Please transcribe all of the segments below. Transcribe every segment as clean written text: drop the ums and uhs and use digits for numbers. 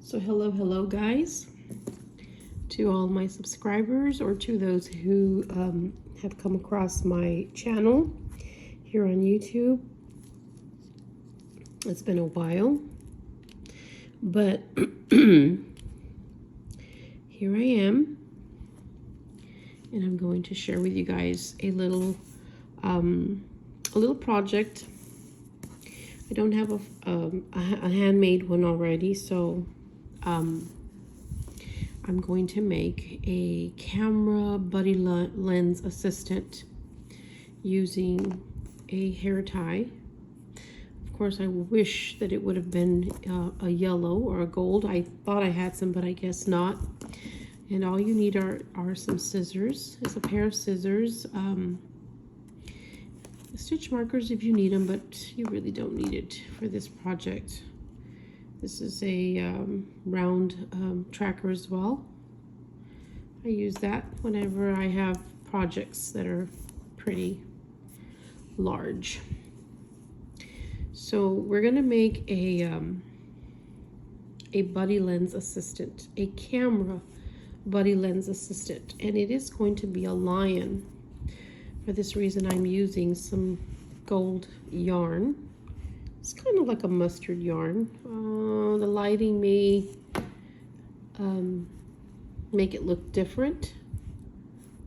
So hello guys, to all my subscribers or to those who have come across my channel here on YouTube. It's been a while, but here I am, and I'm going to share with you guys a little project. I don't have a handmade one already, so I'm going to make a camera buddy lens assistant using a hair tie. Of course, I wish that it would have been a yellow or a gold. I thought I had some, but I guess not. And all you need are some scissors. It's a pair of scissors. Stitch markers if you need them, but you really don't need it for this project. This is a round tracker as well. I use that whenever I have projects that are pretty large. So we're gonna make a buddy lens assistant, a camera buddy lens assistant, and it is going to be a lion. For this reason, I'm using some gold yarn. It's kind of like a mustard yarn. The lighting may make it look different,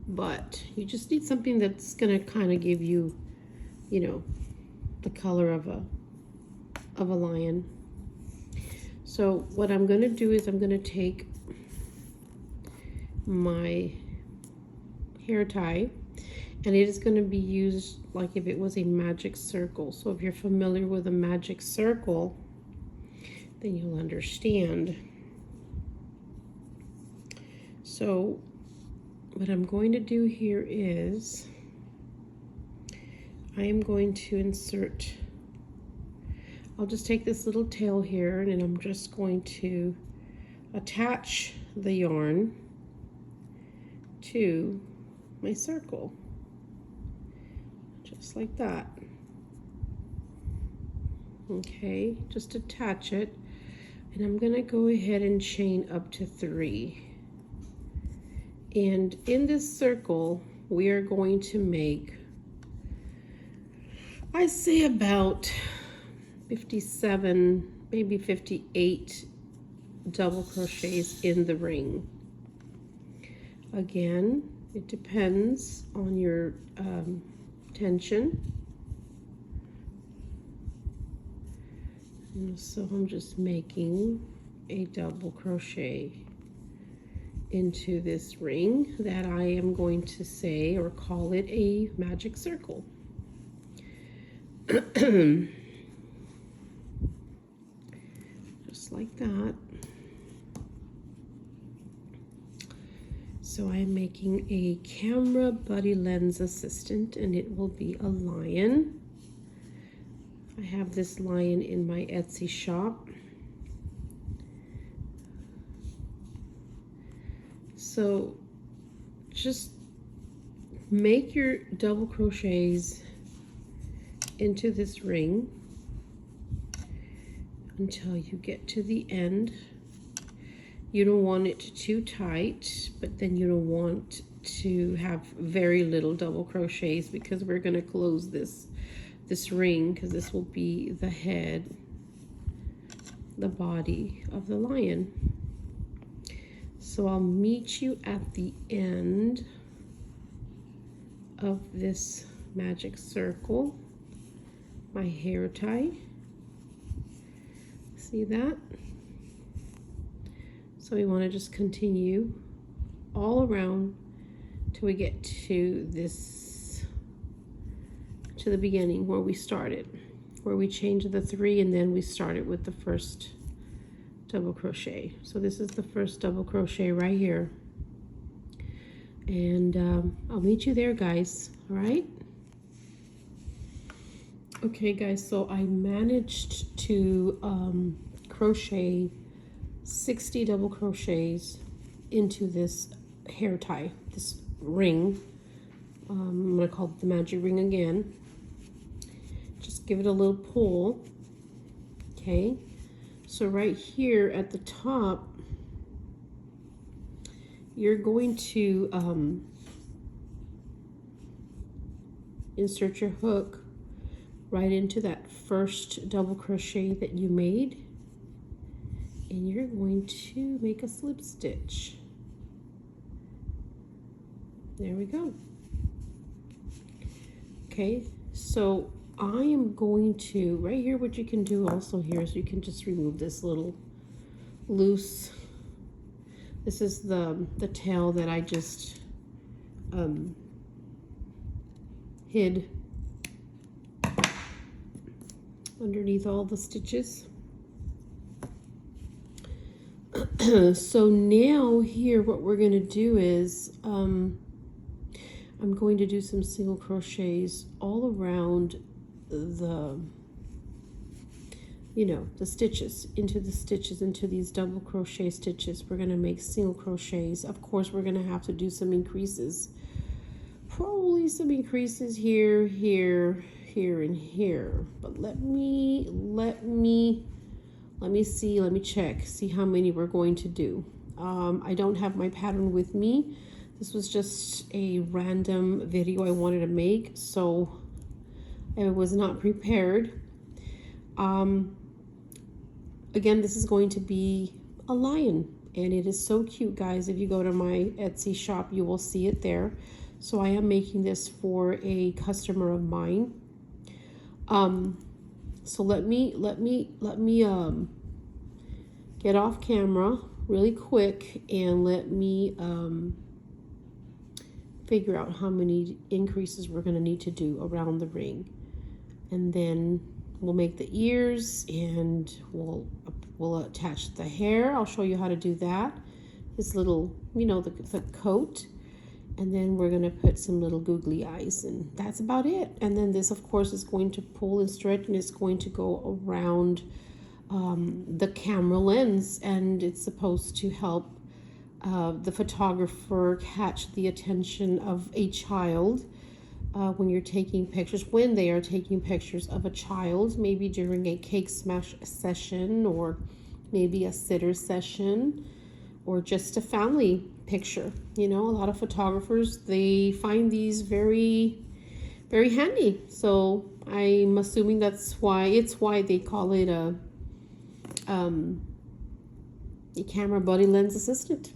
but you just need something that's gonna kind of give you, you know, the color of a lion. So what I'm gonna do is I'm gonna take my hair tie, and it is going to be used like if it was a magic circle. So if you're familiar with a magic circle, then you'll understand. So what I'm going to do here is I am going to insert, I'll just take this little tail here, and I'm just going to attach the yarn to my circle. Just like that. Okay, just attach it, and I'm gonna go ahead and chain up to 3. And in this circle, we are going to make, I say, about 57, maybe 58 double crochets in the ring. Again, it depends on your tension. And so I'm just making a double crochet into this ring that I am going to say or call it a magic circle. Just like that. So I'm making a camera buddy lens assistant, and it will be a lion. I have this lion in my Etsy shop. So just make your double crochets into this ring until you get to the end. You don't want it too tight, but then you don't want to have very little double crochets, because we're going to close this ring, because this will be the head, the body of the lion. So I'll meet you at the end of this magic circle, my hair tie. See that? So we want to just continue all around till we get to this, to the beginning where we started, where we changed the 3, and then we started with the first double crochet. So this is the first double crochet right here, and I'll meet you there, guys. All right. Okay, guys, so I managed to crochet 60 double crochets into this hair tie, this ring. I'm gonna call it the magic ring again. Just give it a little pull, okay? So right here at the top, you're going to insert your hook right into that first double crochet that you made, and you're going to make a slip stitch. There we go. Okay, so I am going to, right here, what you can do also here is you can just remove this little loose, this is the tail that I just hid underneath all the stitches. So now here what we're going to do is I'm going to do some single crochets all around the, you know, the stitches, into these double crochet stitches. We're going to make single crochets. Of course, we're going to have to do some increases, probably some increases here, here, here, and here. But let me see, let me check, see how many we're going to do. I don't have my pattern with me. This was just a random video I wanted to make, so I was not prepared. Again, this is going to be a lion, and it is so cute, guys. If you go to my Etsy shop, you will see it there. So I am making this for a customer of mine. So let me get off camera really quick and let me figure out how many increases we're going to need to do around the ring, and then we'll make the ears and we'll attach the hair. I'll show you how to do that, this little, you know, the coat, and then we're going to put some little googly eyes, and that's about it. And then this, of course, is going to pull and stretch, and it's going to go around the camera lens, and it's supposed to help the photographer catch the attention of a child when you're taking pictures, when they are taking pictures of a child, maybe during a cake smash session, or maybe a sitter session, or just a family picture. You know, a lot of photographers, they find these very, very handy. So I'm assuming that's why they call it a camera body lens assistant.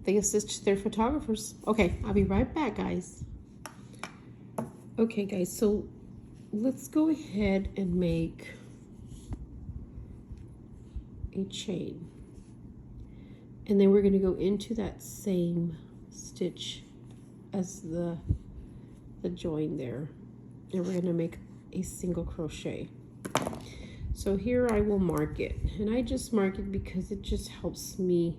They assist their photographers. Okay, I'll be right back, guys. Okay, guys, so let's go ahead and make a chain. And then we're going to go into that same stitch as the join there. And we're going to make a single crochet. So here I will mark it. And I just mark it because it just helps me.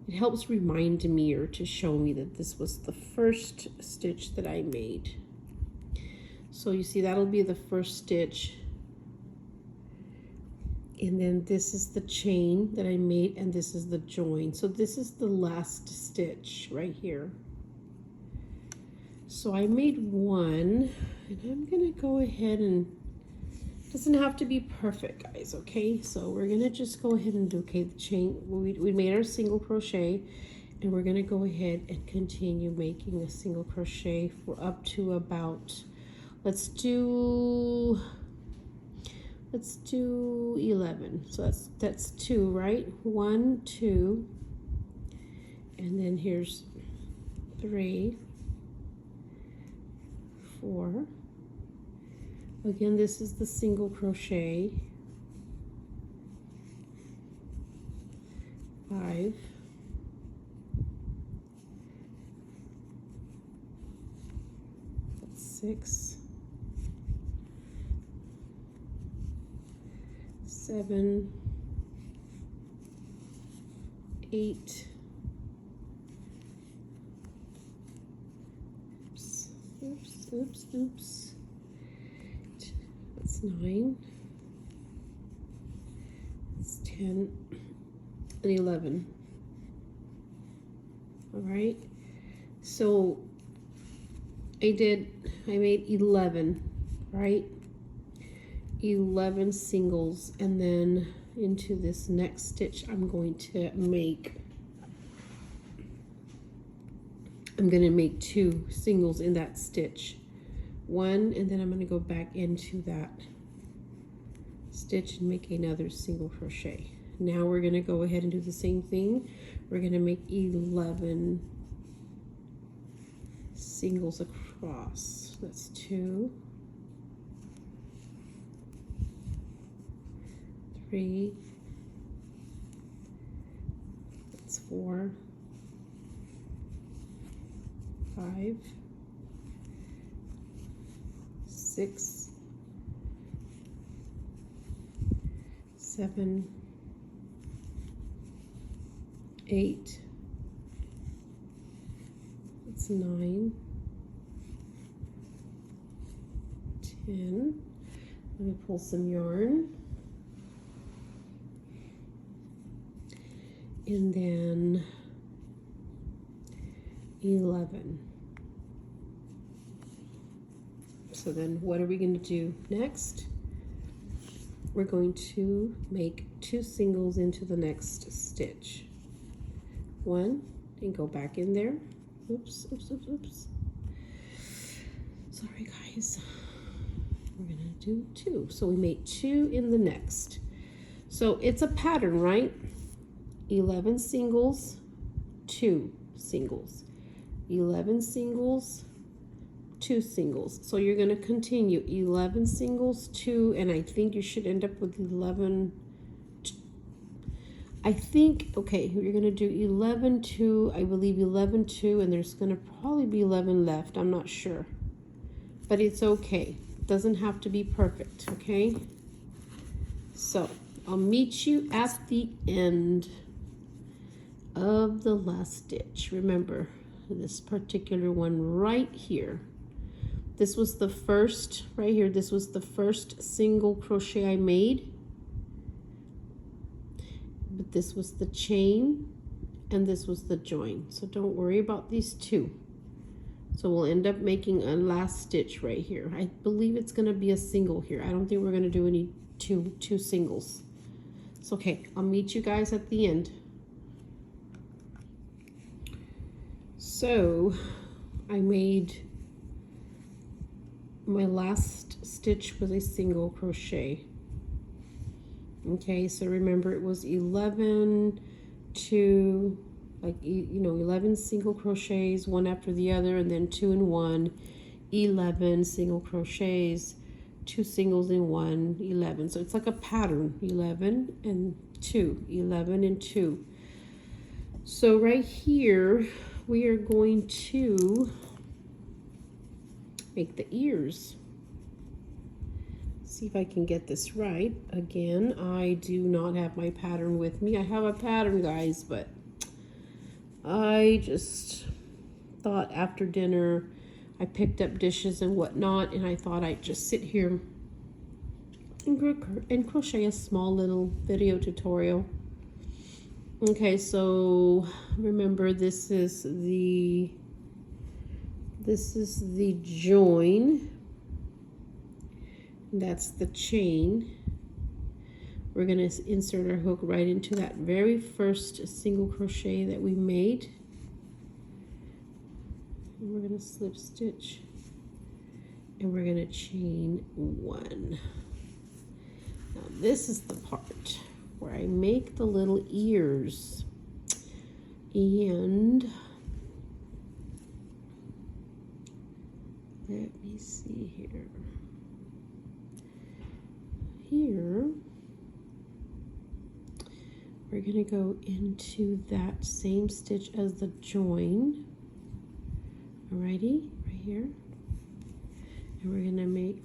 It helps remind me, or to show me, that this was the first stitch that I made. So you see, that'll be the first stitch. And then this is the chain that I made, and this is the join. So this is the last stitch right here. So I made one, and I'm gonna go ahead and, doesn't have to be perfect, guys, okay? So we're gonna just go ahead and do, okay, the chain, we made our single crochet, and we're gonna go ahead and continue making a single crochet for up to about, let's do 11. So that's 2, right? 1, 2, and then here's 3, 4. Again, this is the single crochet. 5, 6, 7, 8. Oops. That's 9. It's 10 and 11. All right. So I made 11, right? 11 singles, and then into this next stitch, I'm going to make 2 singles in that stitch. One, and then I'm going to go back into that stitch and make another single crochet. Now we're going to go ahead and do the same thing. We're going to make 11 singles across. That's 2, 3, that's 4, 5, 6, 7, 8, that's 9, 10. Let me pull some yarn. And then 11. So then what are we going to do next? We're going to make 2 singles into the next stitch. 1, and go back in there. Oops, oops, oops, oops. Sorry guys. We're gonna do 2. So we made 2 in the next. So it's a pattern, right? 11 singles, 2 singles. 11 singles, 2 singles. So you're going to continue 11 singles, 2, and I think you should end up with 11. I think, okay, you're going to do 11, 2, I believe 11, 2, and there's going to probably be 11 left. I'm not sure. But it's okay. It doesn't have to be perfect, okay? So I'll meet you at the end of the last stitch. Remember, this particular one right here. This was the first, right here, this was the first single crochet I made. But this was the chain, and this was the join. So don't worry about these 2. So we'll end up making a last stitch right here. I believe it's going to be a single here. I don't think we're going to do any two singles. It's okay. I'll meet you guys at the end. So I made my last stitch was a single crochet. Okay, so remember it was 11, 2, like, you know, 11 single crochets, one after the other, and then 2 and 1, 11 single crochets, 2 singles in 1, 11. So it's like a pattern, 11 and 2, 11 and 2. So right here, we are going to make the ears. See if I can get this right. Again, I do not have my pattern with me. I have a pattern, guys, but I just thought after dinner, I picked up dishes and whatnot, and I thought I'd just sit here and crochet a small little video tutorial. Okay, so remember this is the join. That's the chain. We're going to insert our hook right into that very first single crochet that we made. And we're going to slip stitch. And we're going to chain 1. Now this is the part where I make the little ears. And let me see here. Here, we're going to go into that same stitch as the join. Alrighty, right here. And we're going to make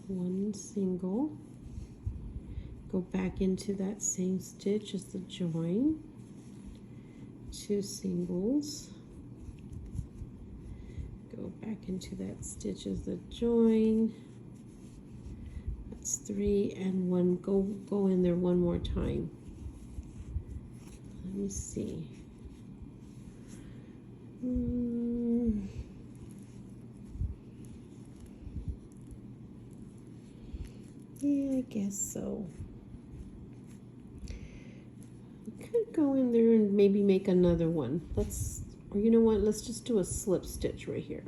1 single. Go back into that same stitch as the join. 2 singles. Go back into that stitch as the join. 3 and 1. Go in there one more time. Let me see. Yeah, I guess so. could go in there and maybe make another one. Or you know what, let's just do a slip stitch right here.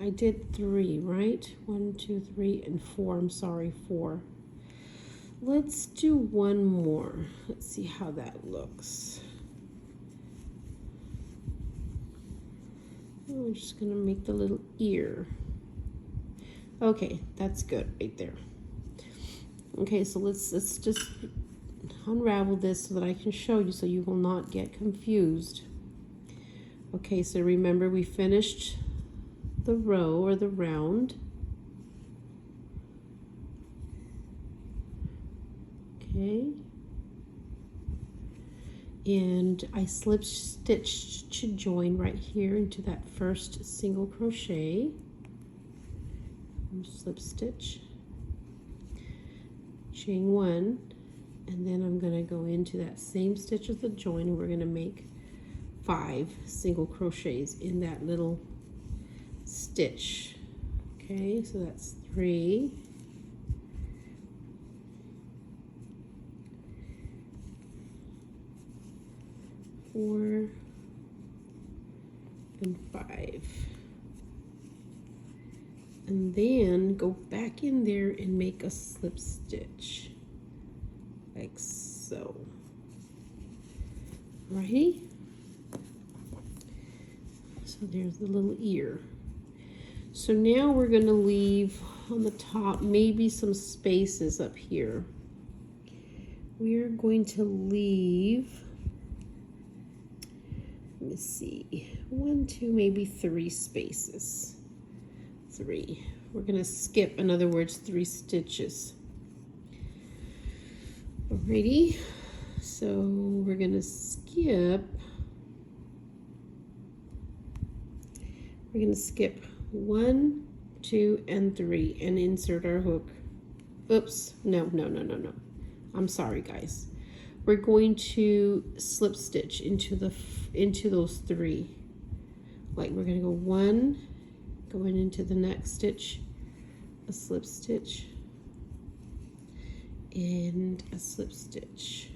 I did 3, right? 1, 2, 3, and 4. I'm sorry, 4. Let's do one more. Let's see how that looks. I'm just gonna make the little ear. Okay, that's good right there. Okay, so let's just unravel this so that I can show you so you will not get confused. Okay, so remember we finished the row or the round. Okay. And I slip stitched to join right here into that first single crochet. Slip stitch, chain 1, and then I'm going to go into that same stitch as the join, and we're going to make 5 single crochets in that little stitch. Okay, so that's 3, 4, and 5. And then go back in there and make a slip stitch like so. Alrighty, so there's the little ear. So now we're going to leave on the top maybe some spaces up here. We're going to leave, let me see, 1, 2, maybe 3 spaces. 3. We're going to skip, in other words, 3 stitches. Alrighty, so we're going to skip. We're going to skip 1, 2, and 3 and insert our hook. Oops, no. I'm sorry, guys. We're going to slip stitch into those 3. Like we're going to go 1, going into the next stitch, a slip stitch, and a slip stitch.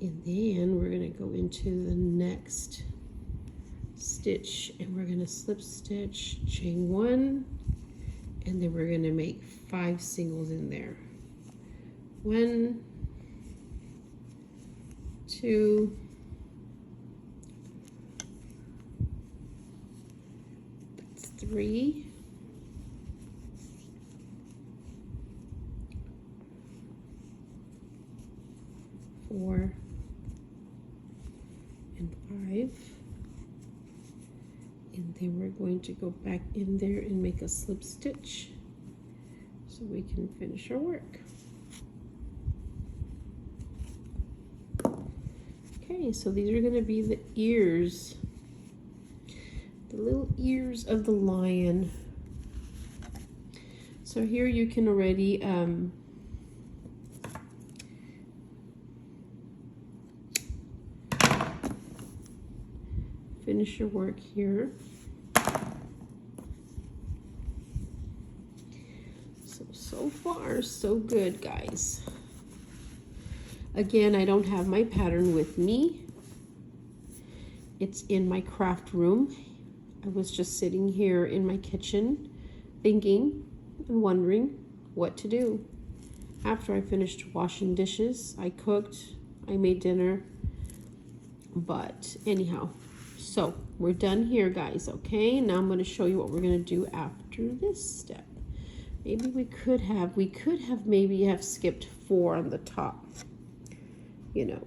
And then we're going to go into the next stitch, and we're going to slip stitch, chain 1, and then we're going to make 5 singles in there. 1, 2, 3, 4, and 5. And then we're going to go back in there and make a slip stitch so we can finish our work. Okay, so these are going to be the ears, the little ears of the lion. So here you can already finish your work here. So far, so good, guys. Again, I don't have my pattern with me. It's in my craft room. I was just sitting here in my kitchen thinking and wondering what to do. After I finished washing dishes, I cooked, I made dinner. But anyhow, so we're done here, guys, okay? Now I'm going to show you what we're going to do after this step. Maybe we could have maybe skipped 4 on the top, you know,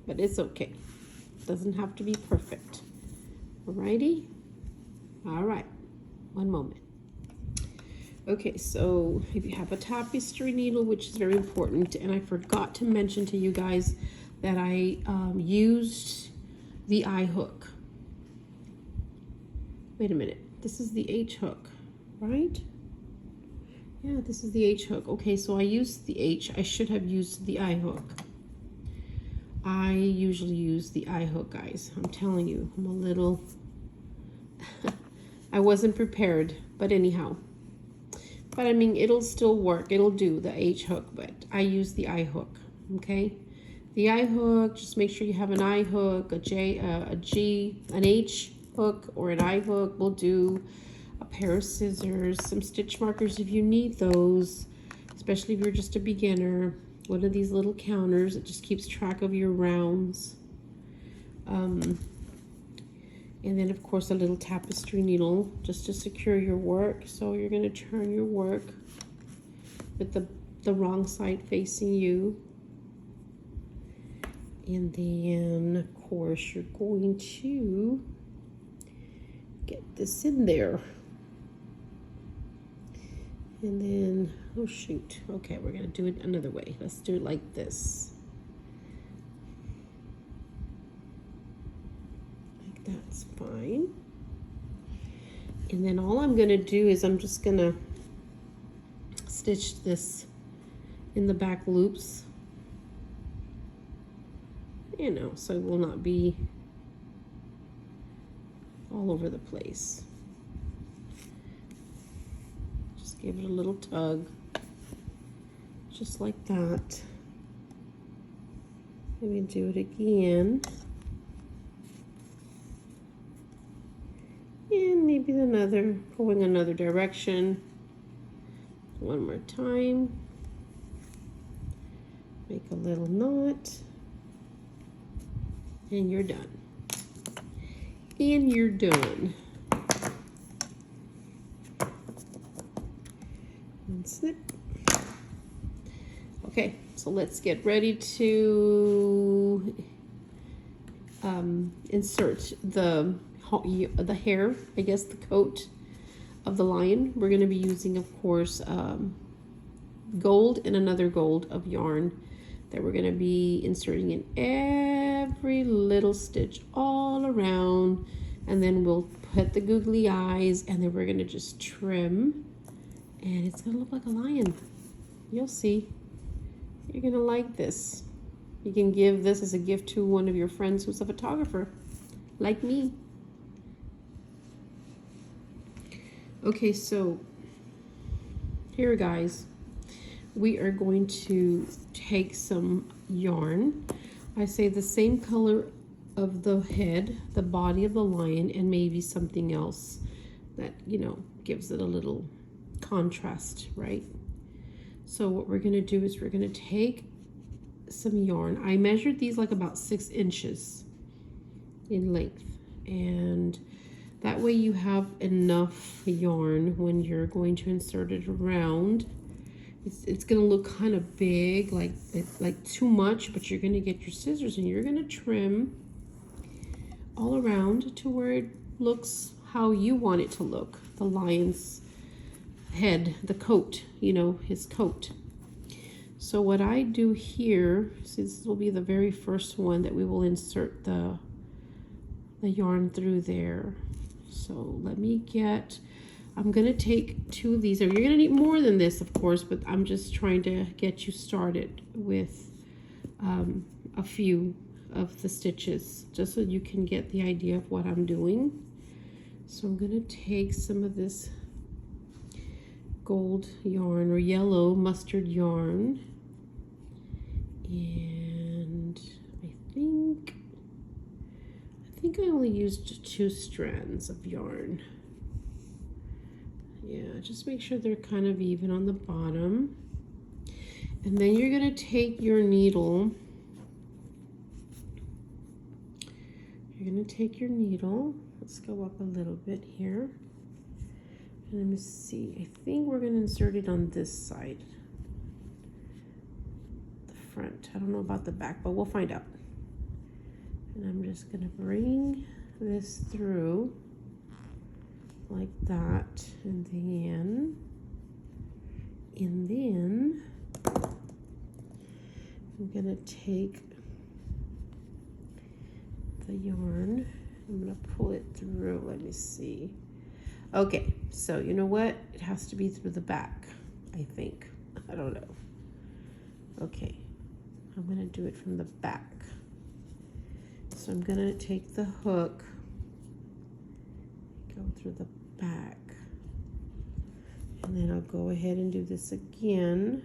but it's okay. Doesn't have to be perfect. Alrighty? All right, one moment. Okay, so if you have a tapestry needle, which is very important, and I forgot to mention to you guys that I used the I hook. Wait a minute, this is the H hook, right? Yeah, this is the H hook. Okay, so I used the H. I should have used the I hook. I usually use the I hook, guys. I'm telling you, I'm a little... I wasn't prepared, but anyhow. But I mean, it'll still work. It'll do the H hook, but I use the I hook, okay? The I hook, just make sure you have an I hook, a J, a G, an H hook, or an I hook will do. A pair of scissors, some stitch markers if you need those, especially if you're just a beginner. One of these little counters that just keeps track of your rounds. And then of course a little tapestry needle just to secure your work. So you're going to turn your work with the wrong side facing you. And then of course you're going to get this in there. And then, oh shoot, okay, we're gonna do it another way. Let's do it like this. Like that's fine. And then all I'm gonna do is I'm just gonna stitch this in the back loops, you know, so it will not be all over the place. Give it a little tug, just like that. Let me do it again. And maybe going another direction. One more time. Make a little knot. And you're done. And you're done. And snip. Okay, so let's get ready to insert the hair, I guess the coat of the lion. We're going to be using, of course, gold and another gold of yarn that we're going to be inserting in every little stitch all around, and then we'll put the googly eyes, and then we're going to just trim. And it's gonna look like a lion. You'll see. You're gonna like this. You can give this as a gift to one of your friends who's a photographer, like me. Okay, so here, guys, we are going to take some yarn. I say the same color of the head, the body of the lion, and maybe something else that, you know, gives it a little contrast, right? So what we're going to do is we're going to take some yarn. I measured these like about 6 inches in length, and that way you have enough yarn when you're going to insert it around. It's going to look kind of big, like too much, but you're going to get your scissors and you're going to trim all around to where it looks how you want it to look. The lion's head, the coat, you know, his coat. So what I do here, since this will be the very first one that we will insert the yarn through there. So let me get, I'm gonna take 2 of these. You're gonna need more than this, of course, but I'm just trying to get you started with a few of the stitches, just so you can get the idea of what I'm doing. So I'm gonna take some of this gold yarn or yellow mustard yarn, and I think I only used 2 strands of yarn. Yeah, just make sure they're kind of even on the bottom. And then you're going to take your needle. You're going to take your needle. Let's go up a little bit here. And let me see. I think we're going to insert it on this side. The front. I don't know about the back, but we'll find out. And I'm just going to bring this through like that, and then I'm gonna take the yarn, I'm gonna pull it through. Let me see. Okay, so you know what? It has to be through the back, I think. I don't know. Okay, I'm gonna do it from the back. So I'm gonna take the hook, go through the back, And then I'll go ahead and do this again.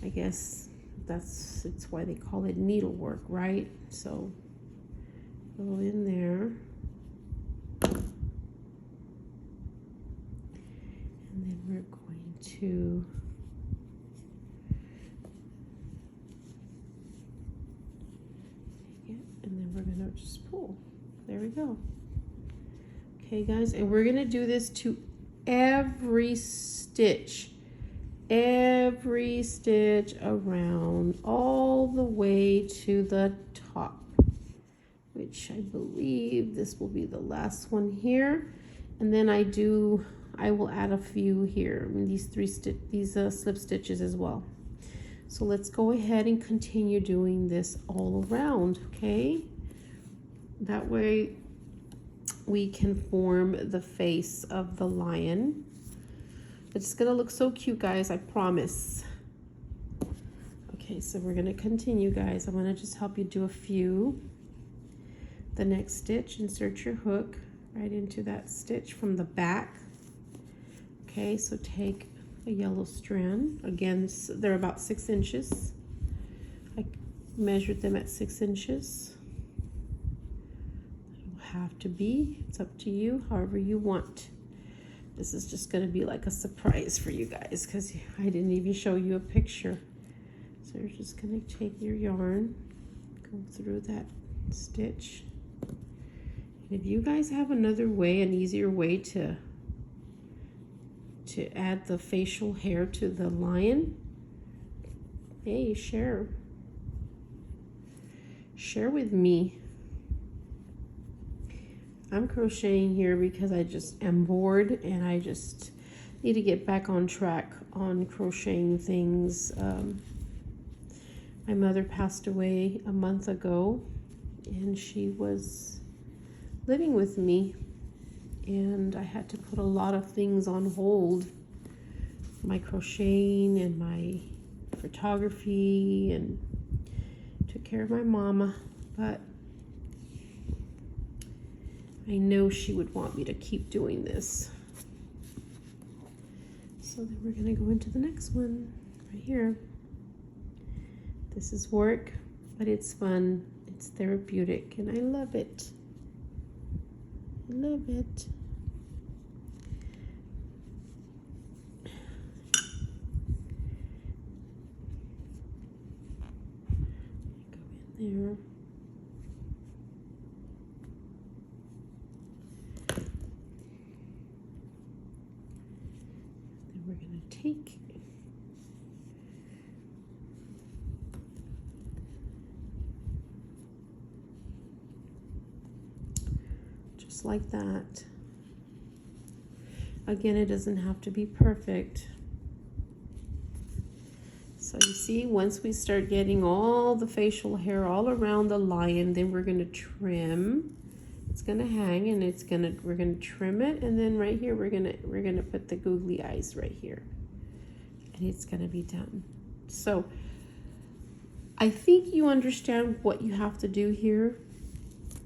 I guess it's why they call it needlework, right? So go in there. And then we're going to take it, and then we're going to just pull. There we go. Okay, guys, and we're going to do this to every stitch around, all the way to the top, which I believe this will be the last one here. And then I will add a few here, these slip stitches as well. So let's go ahead and continue doing this all around, okay? That way we can form the face of the lion. It's gonna look so cute, guys, I promise. Okay, so we're gonna continue, guys. I'm gonna just help you do a few. The next stitch, insert your hook right into that stitch from the back. Okay, so take a yellow strand. Again, they're about 6 inches. I measured them at 6 inches. Have to be, it's up to you, however you want. This is just going to be like a surprise for you guys because I didn't even show you a picture. So you're just going to take your yarn, go through that stitch, and if you guys have another way, an easier way to add the facial hair to the lion, hey, share with me. I'm crocheting here because I just am bored and I just need to get back on track on crocheting things. My mother passed away a month ago and she was living with me and I had to put a lot of things on hold. My crocheting and my photography, and took care of my mama, but I know she would want me to keep doing this. So then we're gonna go into the next one right here. This is work, but it's fun. It's therapeutic and I love it. I love it. Go in there. We're going to take just like that. Again, it doesn't have to be perfect. So you see, once we start getting all the facial hair all around the lion, then we're going to trim. It's gonna hang and we're gonna trim it, and then right here we're gonna put the googly eyes right here, and it's gonna be done. So I think you understand what you have to do here.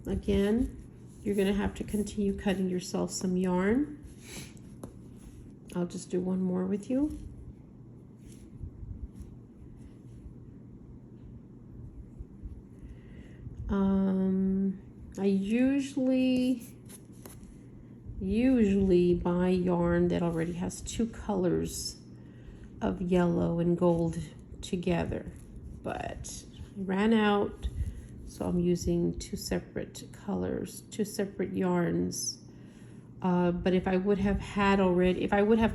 Again, you're gonna have to continue cutting yourself some yarn. I'll just do one more with you. I usually buy yarn that already has 2 colors of yellow and gold together, but I ran out, so I'm using 2 separate colors, 2 separate yarns. But if I would have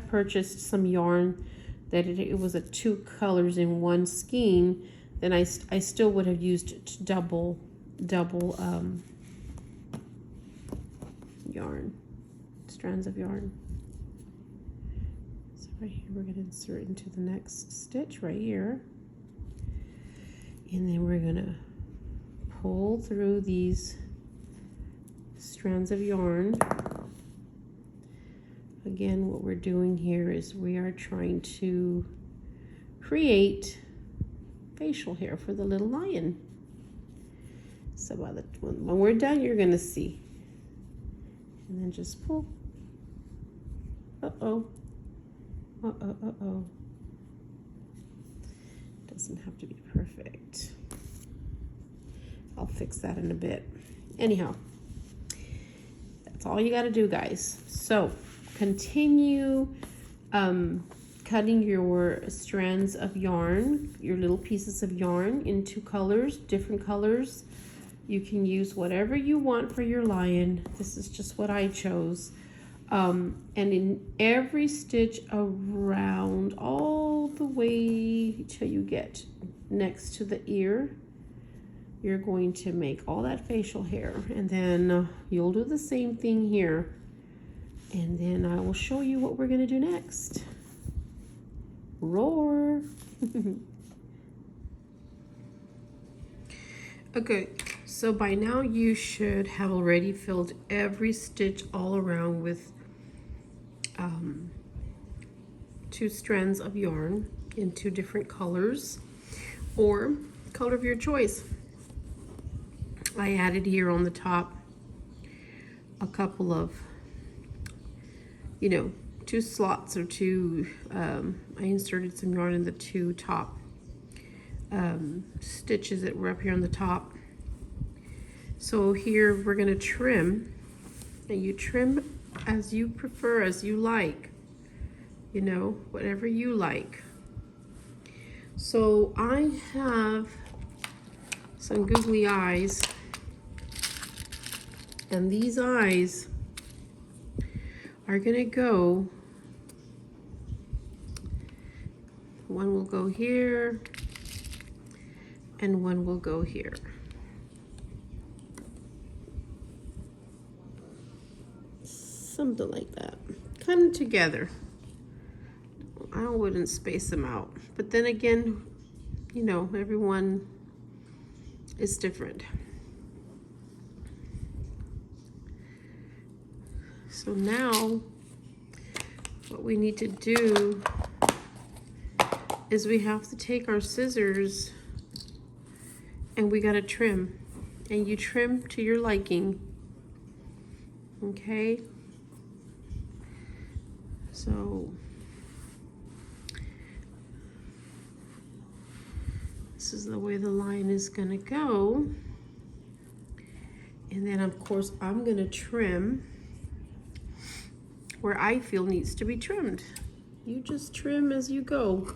purchased some yarn that it was 2 colors in one skein, then I still would have used double yarn, strands of yarn. So right here we're going to insert into the next stitch right here, and then we're going to pull through these strands of yarn. Again, what we're doing here is we are trying to create facial hair for the little lion. So when we're done, you're going to see. And then just pull, Uh-oh. Uh-oh, uh-oh. Doesn't have to be perfect. I'll fix that in a bit. Anyhow, that's all you got to do, guys. So continue cutting your strands of yarn, your little pieces of yarn into colors, different colors. You can use whatever you want for your lion. This is just what I chose. And in every stitch around all the way till you get next to the ear, you're going to make all that facial hair, and then you'll do the same thing here, and then I will show you what we're going to do next. Roar. Okay, so by now you should have already filled every stitch all around with 2 strands of yarn in 2 different colors, or color of your choice. I added here on the top a couple of, 2 slots or 2, I inserted some yarn in the 2 top stitches that were up here on the top. So here we're going to trim, and you trim as you prefer, as you like, whatever you like. So I have some googly eyes, and these eyes are going to go, one will go here and one will go here. Something like that, kind of together. I wouldn't space them out, but then again, everyone is different. So now what we need to do is we have to take our scissors and we got to trim, and you trim to your liking. Okay, so this is the way the line is going to go, and then of course I'm going to trim where I feel needs to be trimmed. You just trim as you go,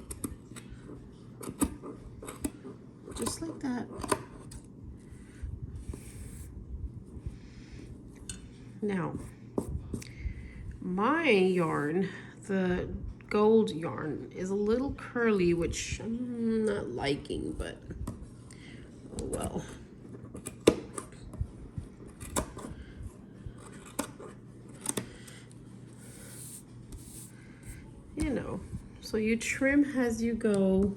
just like that. Now, my yarn, the gold yarn, is a little curly, which I'm not liking, but oh well. So you trim as you go,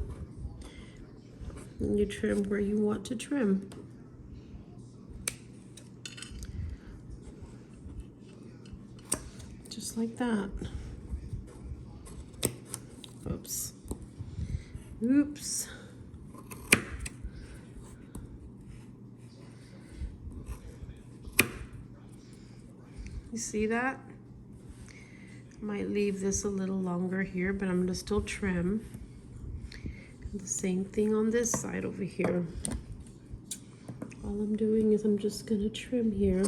and you trim where you want to trim. Just like that. Oops. Oops. You see that? Might leave this a little longer here, but I'm gonna still trim. And the same thing on this side over here. All I'm doing is I'm just gonna trim here.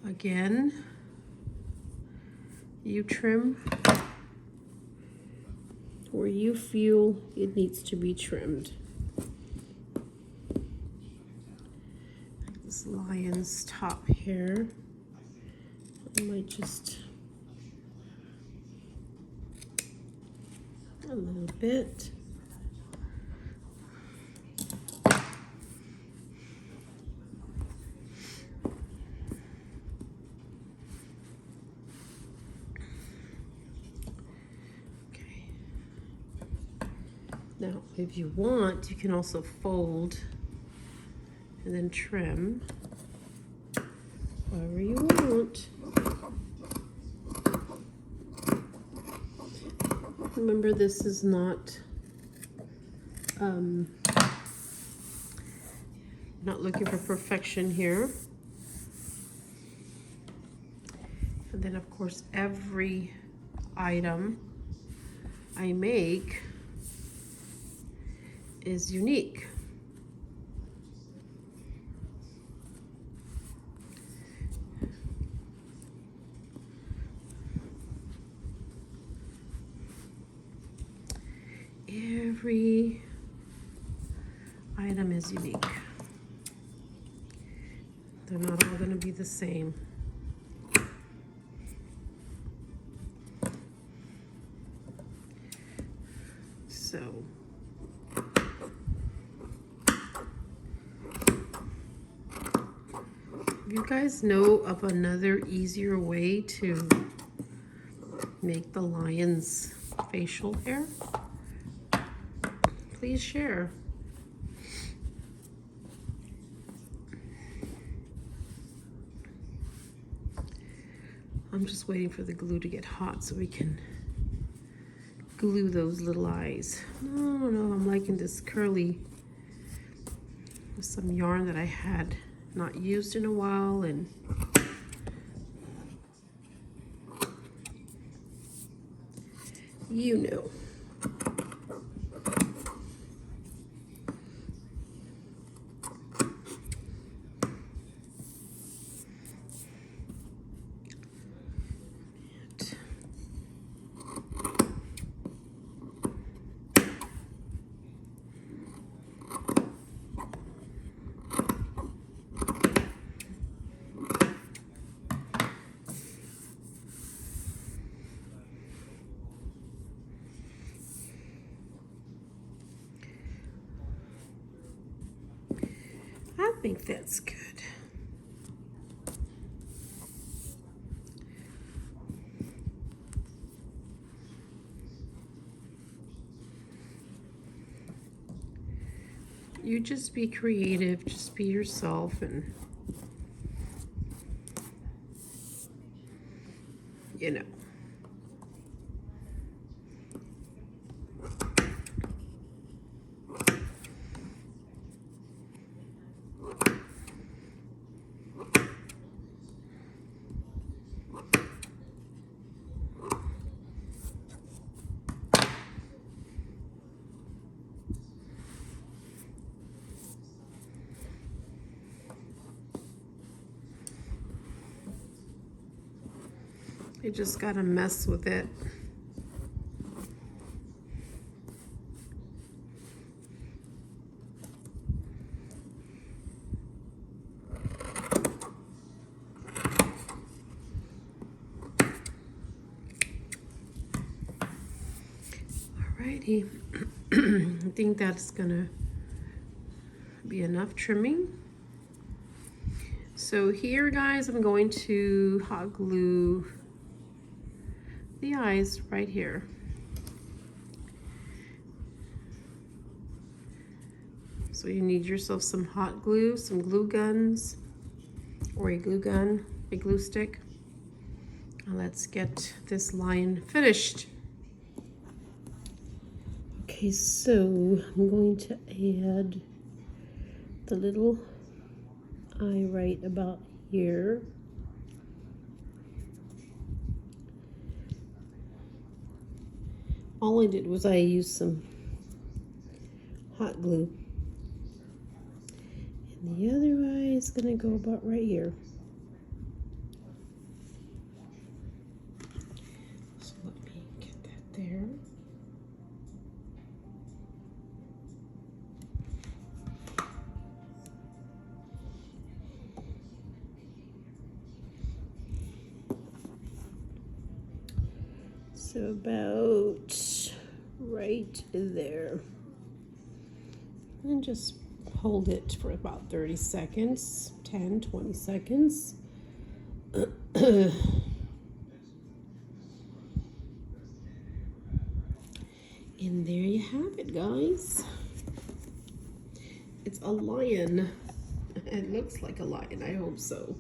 Again, you trim where you feel it needs to be trimmed. This lion's top hair, I might just a little bit. Now, if you want, you can also fold and then trim however you want. Remember, this is Not looking for perfection here. And then of course every item I make is unique. Every item is unique. They're not all going to be the same. So you guys know of another easier way to make the lion's facial hair? Please share. I'm just waiting for the glue to get hot so we can glue those little eyes. No, I'm liking this curly with some yarn that I had not used in a while, and you know. I think that's good. You just be creative, just be yourself, and you know. You just gotta mess with it. Alrighty, I think that's gonna be enough trimming. So here, guys, I'm going to hot glue the eyes right here. So you need yourself some hot glue, some glue guns, or a glue gun, a glue stick. And let's get this line finished. Okay, so I'm going to add the little eye right about here. All I did was I used some hot glue. And the other eye is gonna go about right here. So let me get that there. So about right there. And just hold it for about 30 seconds, 10, 20 seconds. And there you have it, guys. It's a lion. It looks like a lion, I hope so.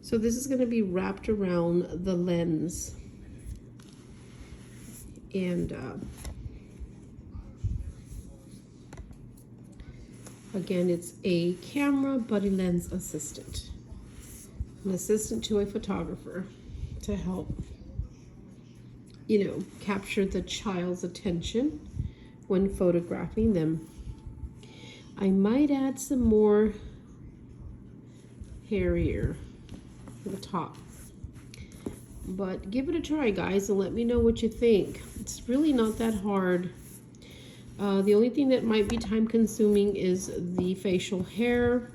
So this is going to be wrapped around the lens. And again, it's a camera buddy lens assistant, an assistant to a photographer to help, you know, capture the child's attention when photographing them. I might add some more hair here for the top, but give it a try, guys, and let me know what you think. It's really not that hard. The only thing that might be time consuming is the facial hair,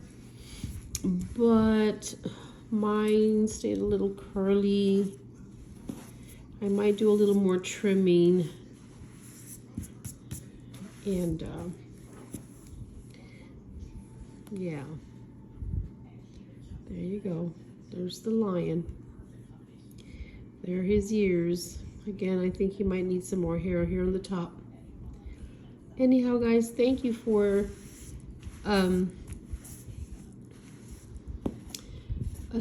but mine stayed a little curly. I might do a little more trimming, and yeah, there you go. There's the lion. There are his ears. Again, I think he might need some more hair here on the top. Anyhow, guys, thank you for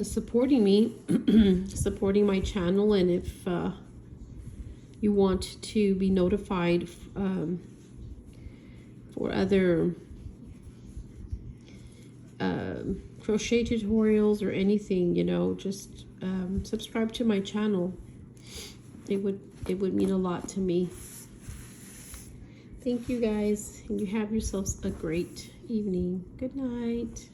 supporting me, supporting my channel. And if you want to be notified for other crochet tutorials or anything, you know, just subscribe to my channel. It would mean a lot to me. Thank you, guys, and you have yourselves a great evening. Good night.